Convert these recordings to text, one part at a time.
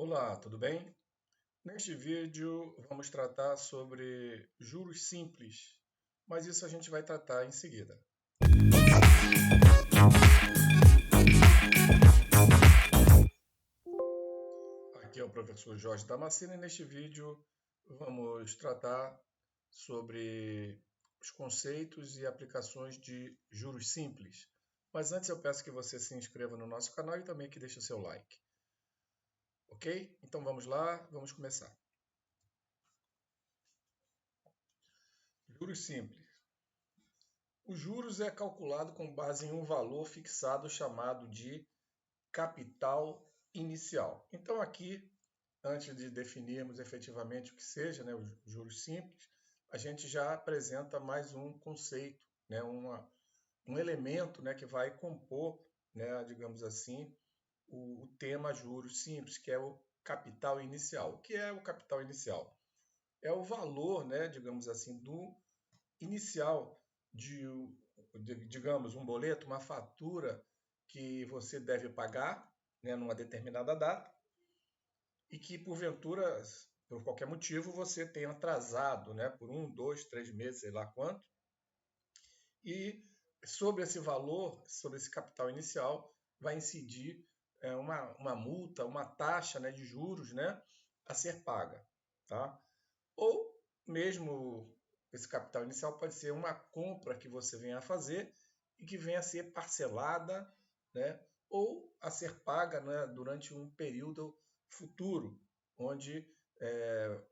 Olá, tudo bem? Neste vídeo vamos tratar sobre juros simples, mas isso a gente vai tratar em seguida. Aqui é o professor Jorge Damasceno e neste vídeo vamos tratar sobre os conceitos e aplicações de juros simples. Mas antes eu peço que você se inscreva no nosso canal e também que deixe o seu like. Ok? Então vamos lá, vamos começar. Juros simples. Os juros é calculado com base em um valor fixado chamado de capital inicial. Então aqui, antes de definirmos efetivamente o que seja, né, os juros simples, a gente já apresenta mais um conceito, né, um elemento, né, que vai compor, né, digamos assim, o tema juros simples, que é o capital inicial. O que é o capital inicial? É o valor, né, digamos assim, do inicial digamos, um boleto, uma fatura que você deve pagar, né, numa determinada data e que, porventura, por qualquer motivo, você tenha atrasado, né, por 1, 2, 3 meses, sei lá quanto, e sobre esse valor, sobre esse capital inicial, vai incidir uma multa, uma taxa, né, de juros, né, a ser paga. Tá? Ou mesmo esse capital inicial pode ser uma compra que você venha a fazer e que venha a ser parcelada, né, ou a ser paga, né, durante um período futuro, onde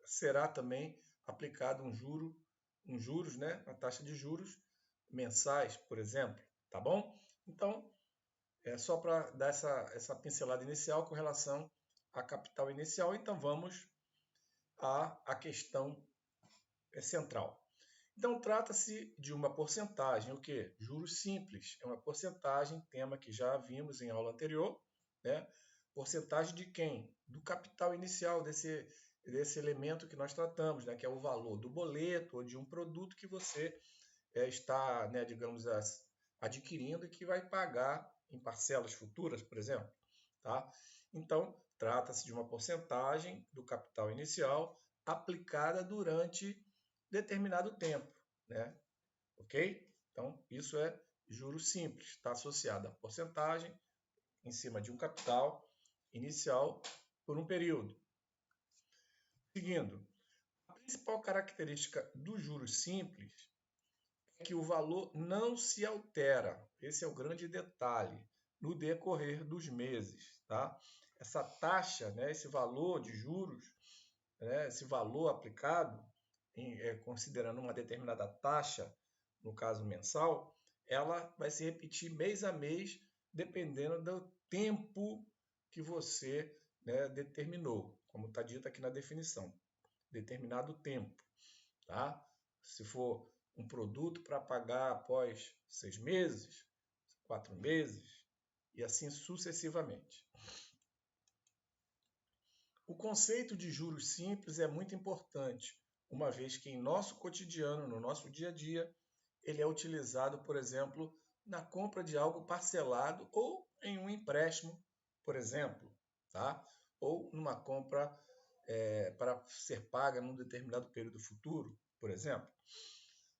será também aplicado um juros, né, a taxa de juros mensais, por exemplo, tá bom? Então, é só para dar essa pincelada inicial com relação a capital inicial, então vamos à questão central. Então, trata-se de uma porcentagem, o que? Juros simples. É uma porcentagem, tema que já vimos em aula anterior, né? Porcentagem de quem? Do capital inicial desse elemento que nós tratamos, né? Que é o valor do boleto ou de um produto que você está, né, digamos, adquirindo e que vai pagar em parcelas futuras, por exemplo. Tá? Então, trata-se de uma porcentagem do capital inicial aplicada durante determinado tempo, né? Ok? Então, isso é juros simples, está associado a porcentagem em cima de um capital inicial por um período. Seguindo, a principal característica dos juros simples é que o valor não se altera. Esse é o grande detalhe no decorrer dos meses, tá? Essa taxa, né, esse valor de juros, né, esse valor aplicado, considerando uma determinada taxa, no caso mensal, ela vai se repetir mês a mês, dependendo do tempo que você, né, determinou, como está dito aqui na definição, determinado tempo. Tá? Se for um produto para pagar após 6 meses, 4 meses, e assim sucessivamente. O conceito de juros simples é muito importante, uma vez que em nosso cotidiano, no nosso dia a dia, ele é utilizado, por exemplo, na compra de algo parcelado ou em um empréstimo, por exemplo, tá? Ou numa compra para ser paga num determinado período futuro, por exemplo.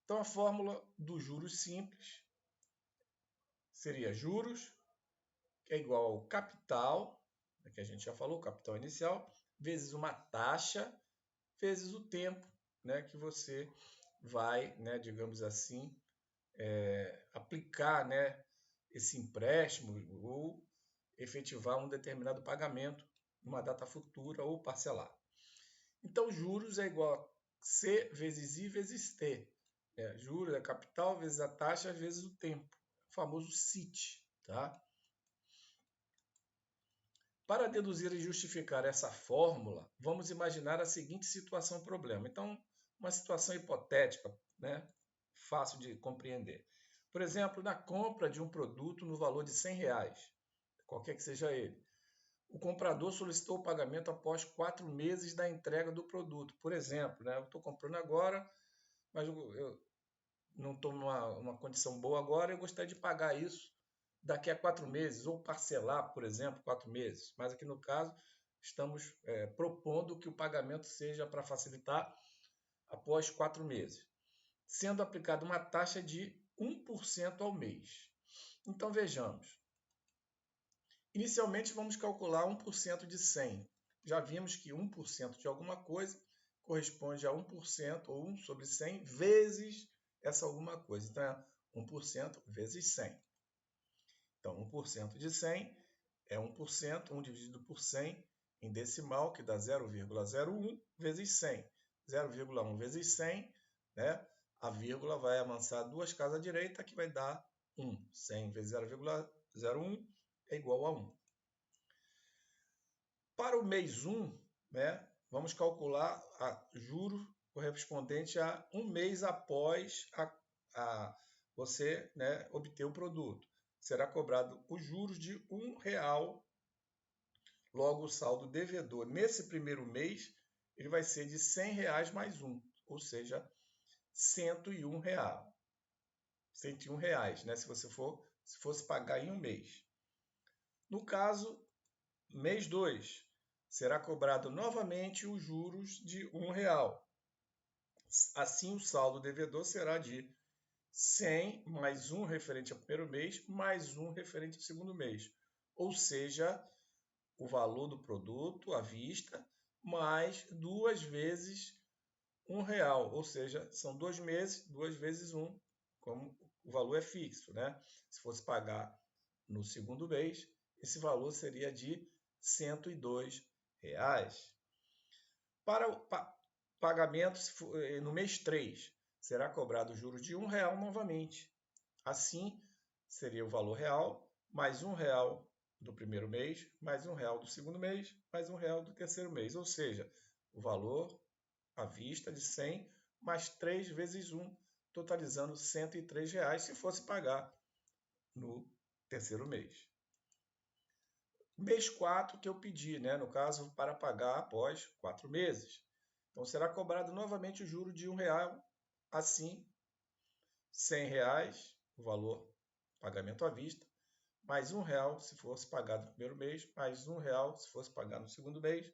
Então, a fórmula dos juros simples seria juros, que é igual ao capital, que a gente já falou, capital inicial, vezes uma taxa, vezes o tempo, né, que você vai, né, digamos assim, aplicar, né, esse empréstimo ou efetivar um determinado pagamento numa data futura ou parcelar. Então, juros é igual a C vezes I vezes T. Juros é capital vezes a taxa vezes o tempo. O famoso CIT. Tá? Para deduzir e justificar essa fórmula, vamos imaginar a seguinte situação problema. Então, uma situação hipotética, né? Fácil de compreender. Por exemplo, na compra de um produto no valor de R$ 100, qualquer que seja ele. O comprador solicitou o pagamento após 4 meses da entrega do produto. Por exemplo, né, eu estou comprando agora, mas eu não estou numa condição boa agora, eu gostaria de pagar isso daqui a 4 meses, ou parcelar, por exemplo, 4 meses. Mas aqui no caso, estamos propondo que o pagamento seja para facilitar após 4 meses, sendo aplicada uma taxa de 1% ao mês. Então, vejamos. Inicialmente, vamos calcular 1% de 100. Já vimos que 1% de alguma coisa corresponde a 1% ou 1 sobre 100 vezes essa alguma coisa. Então, é 1% vezes 100. Então, 1% de 100 é 1%, 1 dividido por 100 em decimal, que dá 0,01 vezes 100. 0,1 vezes 100, né? A vírgula vai avançar 2 casas à direita, que vai dar 1. 100 vezes 0,01 é igual a 1. Para o mês 1, né, vamos calcular juros correspondente a um mês após você, né, obter o produto. Será cobrado os juros de R$1. Logo, o saldo devedor nesse primeiro mês ele vai ser de R$100 mais 1, ou seja, R$101. R$101, né, se fosse pagar em um mês. No caso, mês 2, será cobrado novamente os juros de R$1. Assim, o saldo devedor será de 100 mais 1 referente ao primeiro mês, mais 1 referente ao segundo mês. Ou seja, o valor do produto à vista, mais 2 vezes R$1. Ou seja, são 2 meses, 2 vezes 1, como o valor é fixo, né? Se fosse pagar no segundo mês, esse valor seria de R$102. Para o pagamento no mês 3, será cobrado o juros de R$1 novamente. Assim, seria o valor real, mais R$1 do primeiro mês, mais R$1 do segundo mês, mais R$1 do terceiro mês. Ou seja, o valor à vista de 100 mais 3 vezes 1, totalizando R$103 se fosse pagar no terceiro mês. Mês 4 que eu pedi, né? No caso, para pagar após 4 meses. Então, será cobrado novamente o juro de R$1, assim, R$100, o valor pagamento à vista, mais R$1 se fosse pagar no primeiro mês, mais R$1 se fosse pagar no segundo mês,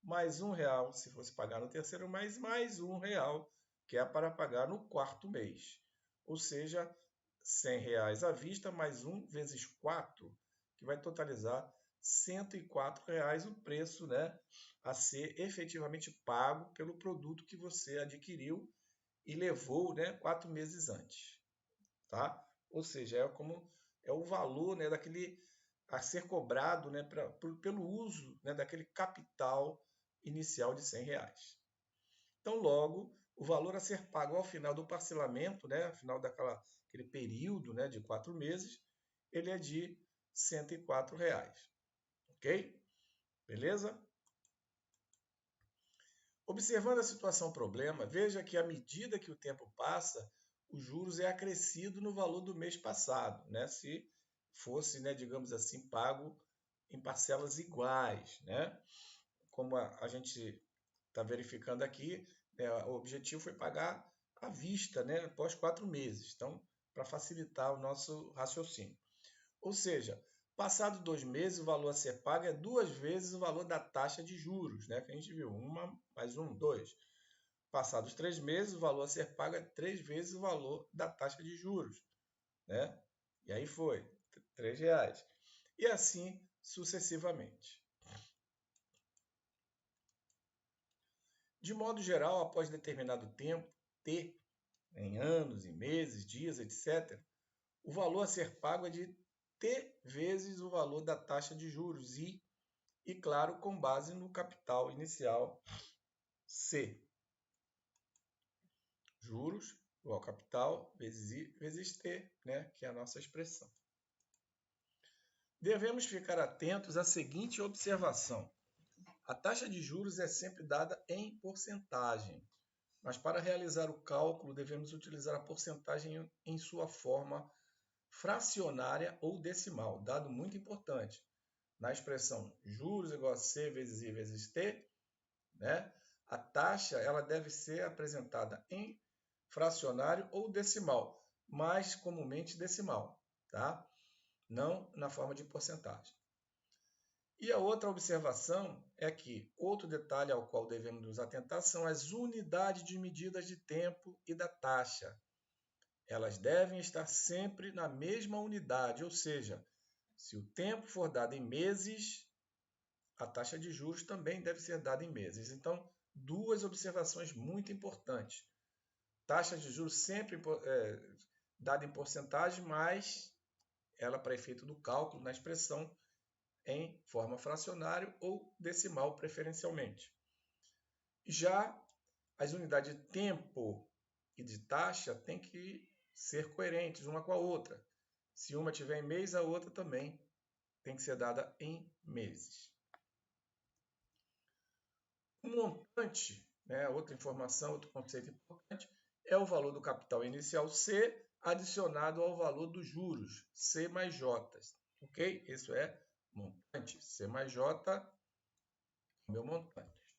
mais R$1 se fosse pagar no terceiro mês, mais R$1 que é para pagar no quarto mês. Ou seja, R$100 à vista, mais 1 vezes 4, que vai totalizar R$104 o preço, né, a ser efetivamente pago pelo produto que você adquiriu e levou, né, 4 meses antes. Tá? Ou seja, é o valor, né, daquele a ser cobrado, né, pelo uso, né, daquele capital inicial de R$100. Então, logo, o valor a ser pago ao final do parcelamento, né, ao final daquele período, né, de 4 meses, ele é de R$104. Ok? Beleza? Observando a situação problema, veja que à medida que o tempo passa, os juros é acrescido no valor do mês passado, né? Se fosse, né, digamos assim, pago em parcelas iguais, né? Como a gente está verificando aqui, né, o objetivo foi pagar à vista, né, após 4 meses. Então, para facilitar o nosso raciocínio. Ou seja, passado 2 meses, o valor a ser pago é 2 vezes o valor da taxa de juros, né, que a gente viu, 1 mais 1, 2. Passados 3 meses, o valor a ser pago é 3 vezes o valor da taxa de juros, né? E aí foi, R$3. E assim sucessivamente. De modo geral, após determinado tempo, T, em anos, em meses, dias, etc., o valor a ser pago é de T vezes o valor da taxa de juros e claro, com base no capital inicial C. Juros igual capital vezes I vezes T, né, que é a nossa expressão. Devemos ficar atentos à seguinte observação. A taxa de juros é sempre dada em porcentagem, mas para realizar o cálculo devemos utilizar a porcentagem em sua forma fracionária ou decimal, dado muito importante. Na expressão juros igual a C vezes I vezes T, né, a taxa ela deve ser apresentada em fracionário ou decimal, mais comumente decimal, tá? Não na forma de porcentagem. E a outra observação é que outro detalhe ao qual devemos nos atentar são as unidades de medidas de tempo e da taxa. Elas devem estar sempre na mesma unidade, ou seja, se o tempo for dado em meses, a taxa de juros também deve ser dada em meses. Então, duas observações muito importantes. Taxa de juros sempre dada em porcentagem, mas ela para efeito do cálculo na expressão em forma fracionária ou decimal preferencialmente. Já as unidades de tempo e de taxa têm que ser coerentes uma com a outra. Se uma tiver em mês, a outra também tem que ser dada em meses. O montante, né, outra informação, outro conceito importante, é o valor do capital inicial C adicionado ao valor dos juros, C mais J. Ok? Isso é montante. C mais J, meu montante.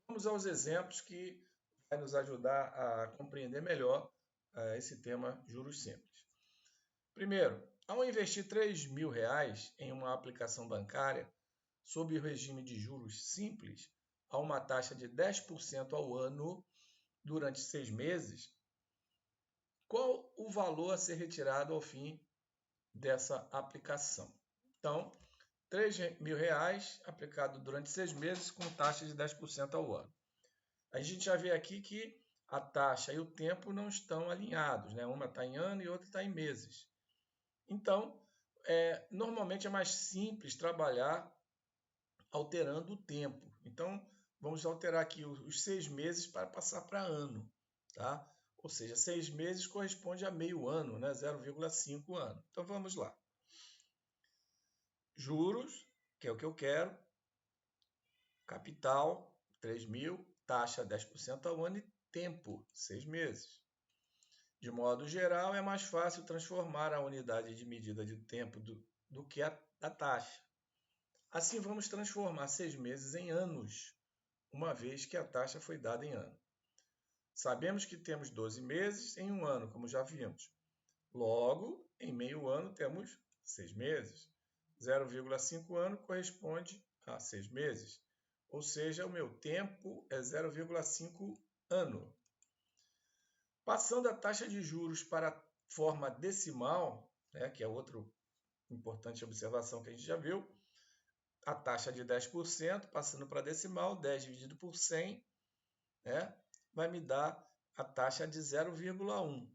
Vamos aos exemplos que vai nos ajudar a compreender melhor esse tema juros simples. Primeiro, ao investir R$3.000 em uma aplicação bancária sob o regime de juros simples, a uma taxa de 10% ao ano durante 6 meses, qual o valor a ser retirado ao fim dessa aplicação? Então, R$3.000 aplicado durante 6 meses com taxa de 10% ao ano. A gente já vê aqui que a taxa e o tempo não estão alinhados, né? Uma está em ano e outra está em meses. Então, normalmente é mais simples trabalhar alterando o tempo. Então, vamos alterar aqui os 6 meses para passar para ano, tá? Ou seja, 6 meses corresponde a meio ano, né? 0,5 ano. Então, vamos lá. Juros, que é o que eu quero. Capital, 3.000. Taxa, 10% ao ano. E tempo, 6 meses. De modo geral, é mais fácil transformar a unidade de medida de tempo do que a taxa. Assim, vamos transformar 6 meses em anos, uma vez que a taxa foi dada em ano. Sabemos que temos 12 meses em um ano, como já vimos. Logo, em meio ano, temos 6 meses. 0,5 ano corresponde a 6 meses. Ou seja, o meu tempo é 0,5 ano. Passando a taxa de juros para a forma decimal, né, que é outra importante observação que a gente já viu, a taxa de 10%, passando para decimal, 10 dividido por 100, né, vai me dar a taxa de 0,1.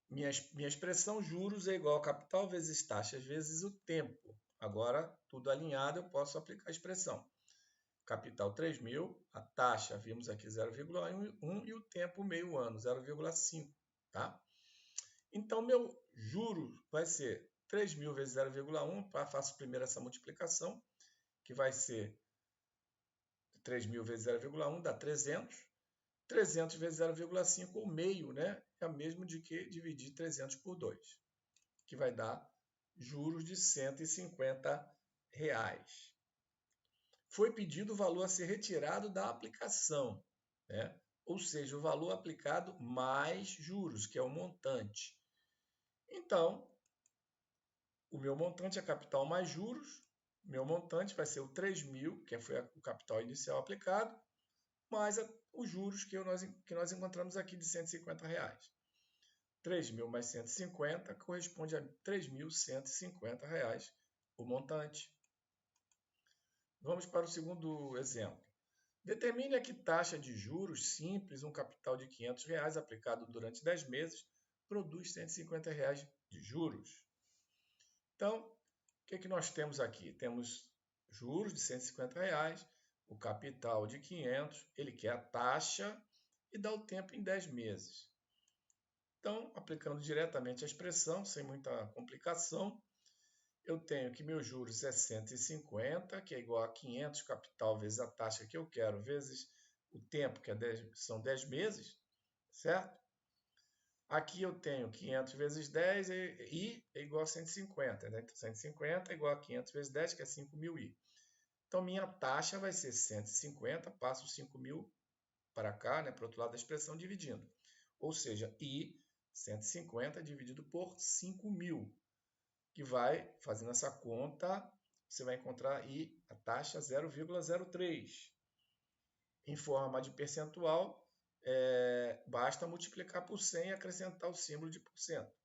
Minha expressão juros é igual a capital vezes taxa vezes o tempo. Agora, tudo alinhado, eu posso aplicar a expressão. Capital 3.000, a taxa, vimos aqui 0,1 e o tempo meio ano, 0,5. Tá? Então, meu juro vai ser 3.000 vezes 0,1, faço primeiro essa multiplicação, que vai ser 3.000 vezes 0,1 dá 300. 300 vezes 0,5, o meio, né? É o mesmo de que dividir 300 por 2, que vai dar juros de R$150. Foi pedido o valor a ser retirado da aplicação, né? Ou seja, o valor aplicado mais juros, que é o montante. Então, o meu montante é capital mais juros, meu montante vai ser o 3.000, que foi o capital inicial aplicado, mais os juros que nós encontramos aqui de R$150. 3.000 mais 150 corresponde a R$3.150 o montante. Vamos para o segundo exemplo. Determine a que taxa de juros simples um capital de R$500 aplicado durante 10 meses produz R$150 de juros. Então, o que nós temos aqui? Temos juros de R$150, o capital de 500, ele quer a taxa e dá o tempo em 10 meses. Então, aplicando diretamente a expressão, sem muita complicação, eu tenho que meus juros é 150, que é igual a 500 capital vezes a taxa que eu quero, vezes o tempo, que são 10 meses, certo? Aqui eu tenho 500 vezes 10 e é igual a 150, né? Então, 150 é igual a 500 vezes 10, que é 5.000i. Então, minha taxa vai ser 150, passo 5.000 para cá, né, para o outro lado da expressão, dividindo. Ou seja, I, 150 dividido por 5.000, que vai, fazendo essa conta, você vai encontrar aí a taxa 0,03. Em forma de percentual, basta multiplicar por 100 e acrescentar o símbolo de porcento.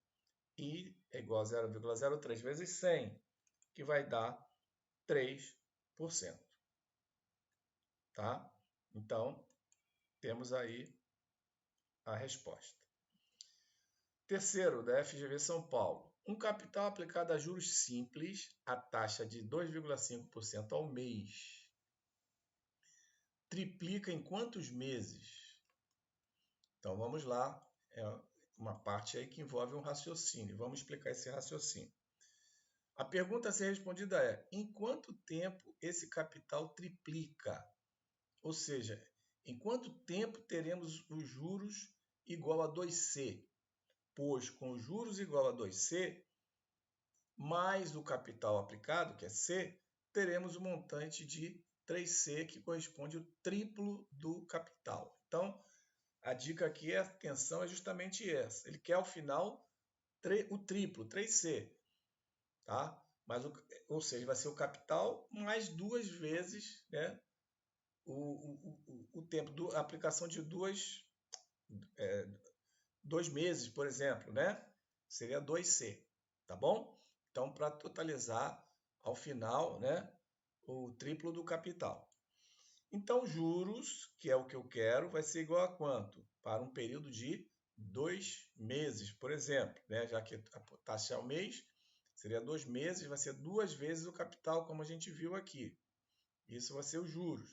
I é igual a 0,03 vezes 100, que vai dar 3%. Tá? Então, temos aí a resposta. Terceiro, da FGV São Paulo. Um capital aplicado a juros simples, a taxa de 2,5% ao mês, triplica em quantos meses? Então, vamos lá. É uma parte aí que envolve um raciocínio. Vamos explicar esse raciocínio. A pergunta a ser respondida é: em quanto tempo esse capital triplica? Ou seja, em quanto tempo teremos os juros igual a 2C? Pois com juros igual a 2C, mais o capital aplicado, que é C, teremos um montante de 3C, que corresponde ao triplo do capital. Então, a dica aqui, a atenção é justamente essa. Ele quer, ao final, o triplo, 3C. Tá? Ou seja, vai ser o capital mais 2 vezes, né, o tempo da aplicação de 2 meses, por exemplo, né? Seria 2C, tá bom? Então, para totalizar, ao final, né, o triplo do capital. Então, juros, que é o que eu quero, vai ser igual a quanto? Para um período de 2 meses, por exemplo, né? Já que a taxa é ao mês, seria 2 meses, vai ser 2 vezes o capital, como a gente viu aqui. Isso vai ser os juros.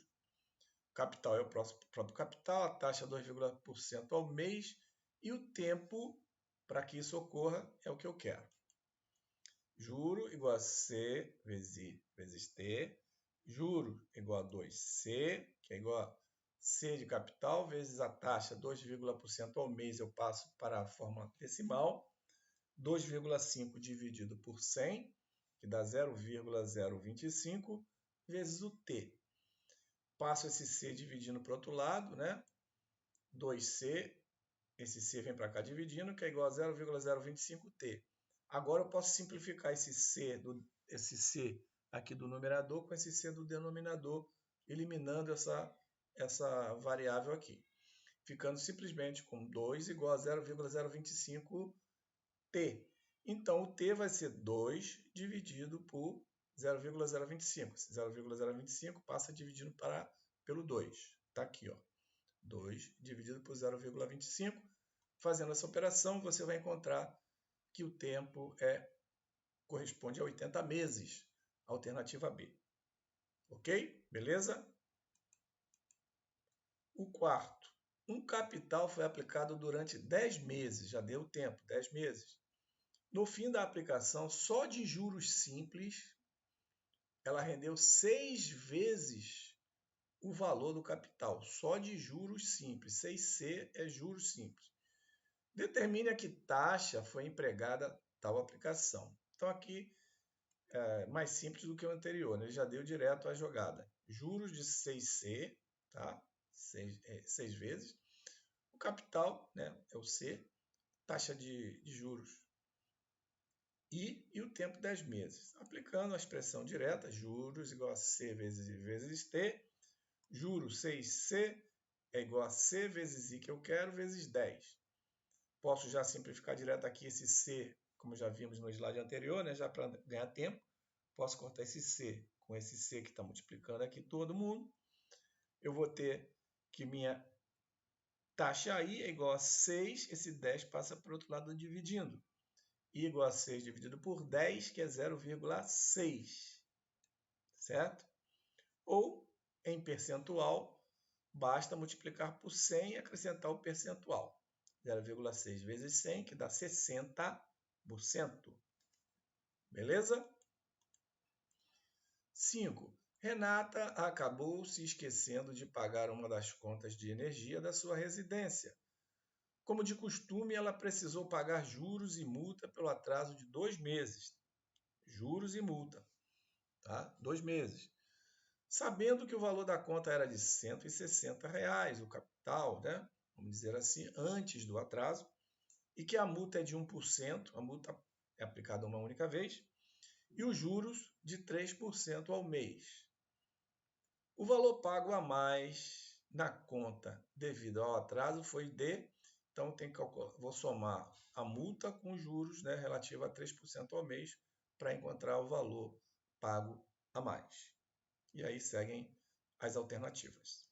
O capital é o próprio capital, a taxa 2,5% ao mês, e o tempo para que isso ocorra é o que eu quero. Juro igual a C vezes T. Juro igual a 2C, que é igual a C de capital, vezes a taxa 2,5% ao mês, eu passo para a forma decimal. 2,5 dividido por 100, que dá 0,025, vezes o T. Passo esse C dividindo para o outro lado, né? 2C, esse C vem para cá dividindo, que é igual a 0,025T. Agora eu posso simplificar esse C aqui do numerador com esse C do denominador, eliminando essa variável aqui. Ficando simplesmente com 2 igual a 0,025T. Então, o T vai ser 2 dividido por 0,025. 0,025 passa dividindo pelo 2. Está aqui, ó. 2 dividido por 0,25. Fazendo essa operação, você vai encontrar que o tempo corresponde a 80 meses. Alternativa B. Ok? Beleza? O quarto. Um capital foi aplicado durante 10 meses. Já deu tempo, 10 meses. No fim da aplicação, só de juros simples, ela rendeu 6 vezes o valor do capital. Só de juros simples. 6C é juros simples. Determine a que taxa foi empregada tal aplicação. Então, aqui é mais simples do que o anterior, né? Ele já deu direto a jogada. Juros de 6C, tá? 6 vezes. O capital, né, é o C. Taxa de juros e o tempo 10 meses. Aplicando a expressão direta, juros igual a C vezes T. Juros 6C é igual a C vezes I que eu quero, vezes 10. Posso já simplificar direto aqui esse C, como já vimos no slide anterior, né? Já para ganhar tempo. Posso cortar esse C com esse C que está multiplicando aqui todo mundo. Eu vou ter que minha taxa I é igual a 6, esse 10 passa para o outro lado dividindo. I igual a 6 dividido por 10, que é 0,6. Certo? Ou, em percentual, basta multiplicar por 100 e acrescentar o percentual. 0,6 vezes 100, que dá 60%. Beleza? 5. Renata acabou se esquecendo de pagar uma das contas de energia da sua residência. Como de costume, ela precisou pagar juros e multa pelo atraso de 2 meses. Juros e multa. Tá? 2 meses. Sabendo que o valor da conta era de R$ 160, o capital, né? Vamos dizer assim, antes do atraso, e que a multa é de 1%, a multa é aplicada uma única vez, e os juros de 3% ao mês. O valor pago a mais na conta devido ao atraso foi então tem que calcular, vou somar a multa com os juros, né, relativa a 3% ao mês para encontrar o valor pago a mais. E aí seguem as alternativas.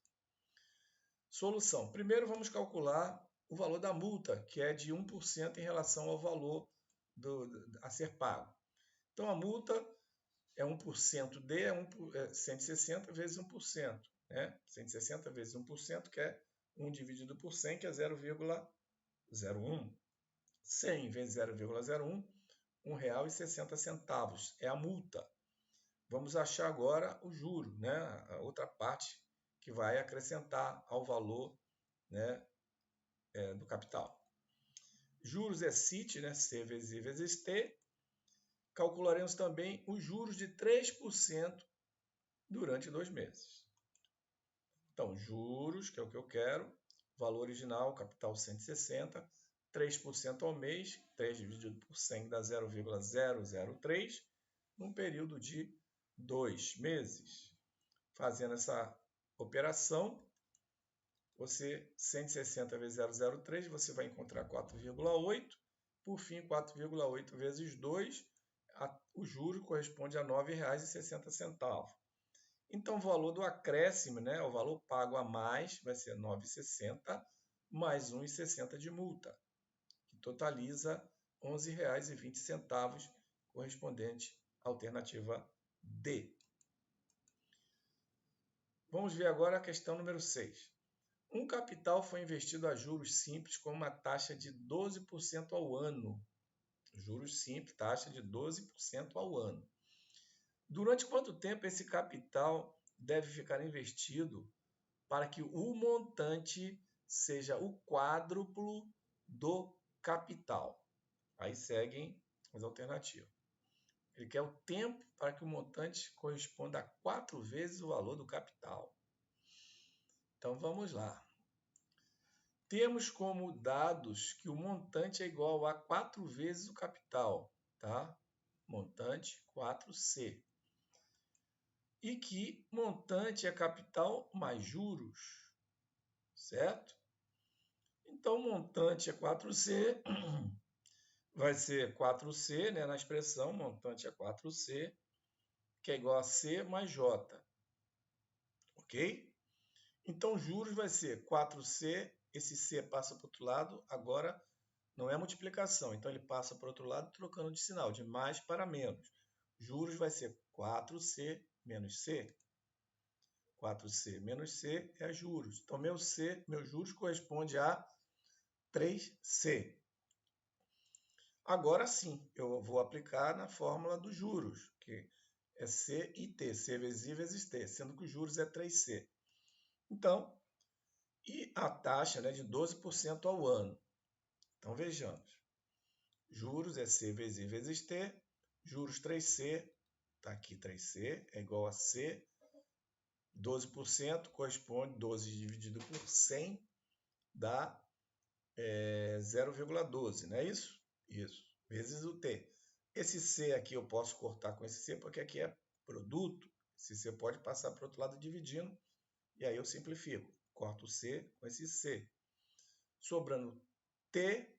Solução. Primeiro vamos calcular o valor da multa, que é de 1% em relação ao valor a ser pago. Então a multa é 1% é 160 vezes 1%. Né? 160 vezes 1%, que é 1 dividido por 100, que é 0,01. 100 vezes 0,01, R$ 1,60 é a multa. Vamos achar agora o juro, né? A outra parte que vai acrescentar ao valor, né, do capital. Juros é CIT, né? C vezes I vezes T. Calcularemos também os juros de 3% durante 2 meses. Então, juros, que é o que eu quero, valor original, capital 160, 3% ao mês, 3 dividido por 100 dá 0,003, num período de 2 meses. Fazendo essa operação, 160 vezes 0,03, você vai encontrar 4,8. Por fim, 4,8 vezes 2, o juro corresponde a R$ 9,60. Então, o valor do acréscimo, né, o valor pago a mais, vai ser R$ 9,60 mais R$ 1,60 de multa, que totaliza R$ 11,20, correspondente à alternativa D. Vamos ver agora a questão número 6. Um capital foi investido a juros simples com uma taxa de 12% ao ano. Juros simples, taxa de 12% ao ano. Durante quanto tempo esse capital deve ficar investido para que o montante seja o quádruplo do capital? Aí seguem as alternativas. Ele quer o tempo para que o montante corresponda a 4 vezes o valor do capital. Então vamos lá. Temos como dados que o montante é igual a 4 vezes o capital, tá? Montante 4C. E que montante é capital mais juros, certo? Então, montante é 4C, vai ser 4C, né, na expressão, montante é 4C, que é igual a C mais J, ok? Então, juros vai ser 4C, esse C passa para o outro lado, agora não é multiplicação, então ele passa para o outro lado trocando de sinal, de mais para menos. Juros vai ser 4C menos C. 4C menos C é juros. Então, meu juros corresponde a 3C. Agora sim, eu vou aplicar na fórmula dos juros, que é C e T, C vezes I vezes T, sendo que os juros é 3C. Então, e a taxa, né, de 12% ao ano. Então, vejamos. Juros é C vezes I vezes T, juros 3C, está aqui 3C, é igual a C, 12% corresponde, 12 dividido por 100, dá 0,12, não é isso? Isso, vezes o T. Esse C aqui eu posso cortar com esse C, porque aqui é produto. Esse C pode passar para o outro lado dividindo, e aí eu simplifico. Corto o C com esse C. Sobrando T,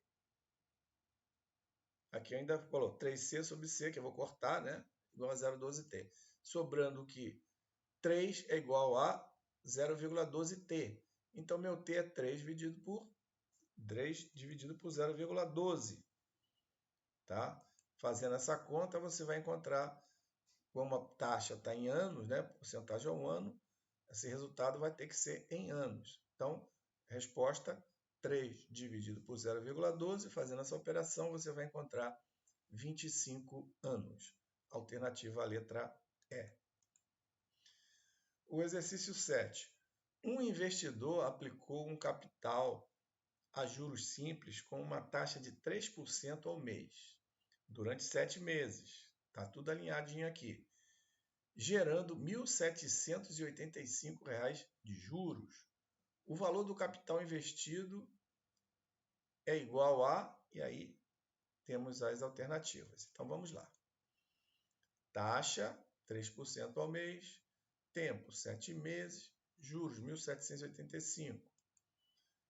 aqui ainda falou 3C sobre C, que eu vou cortar, né? Igual a 0,12T. Sobrando que 3 é igual a 0,12T. Então, meu T é 3 dividido por 0,12. Tá? Fazendo essa conta, você vai encontrar, como a taxa está em anos, né? Porcentagem ao ano, esse resultado vai ter que ser em anos. Então, resposta 3 dividido por 0,12, fazendo essa operação, você vai encontrar 25 anos. Alternativa a letra E. O exercício 7. Um investidor aplicou um capital a juros simples com uma taxa de 3% ao mês, durante 7 meses. Está tudo alinhadinho aqui. Gerando R$ 1.785 de juros. O valor do capital investido é igual a... E aí temos as alternativas. Então vamos lá. taxa 3% ao mês, tempo 7 meses, juros 1.785.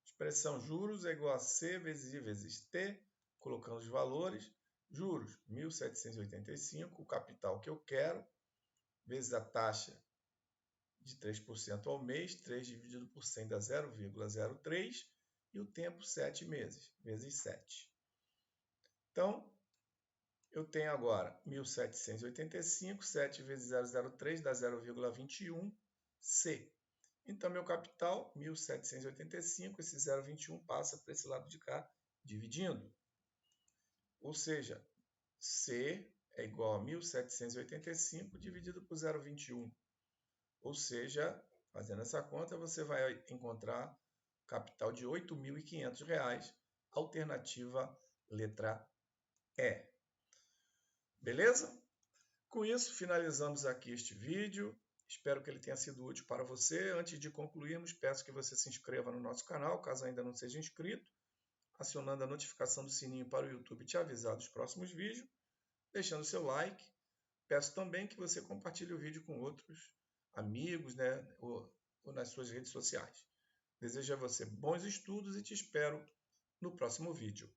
Expressão juros é igual a C vezes I vezes T, colocando os valores. Juros 1.785, o capital que eu quero, vezes a taxa de 3% ao mês, 3 dividido por 100 dá 0,03, e o tempo 7 meses, vezes 7. Então, eu tenho agora 1.785, 7 vezes 0,03 dá 0,21, C. Então, meu capital, 1.785, esse 0,21 passa para esse lado de cá, dividindo. Ou seja, C é igual a 1.785 dividido por 0,21. Ou seja, fazendo essa conta, você vai encontrar capital de R$ 8.500, alternativa letra E. Beleza? Com isso, finalizamos aqui este vídeo. Espero que ele tenha sido útil para você. Antes de concluirmos, peço que você se inscreva no nosso canal, caso ainda não seja inscrito, acionando a notificação do sininho para o YouTube te avisar dos próximos vídeos, deixando seu like. Peço também que você compartilhe o vídeo com outros amigos, né, ou nas suas redes sociais. Desejo a você bons estudos e te espero no próximo vídeo.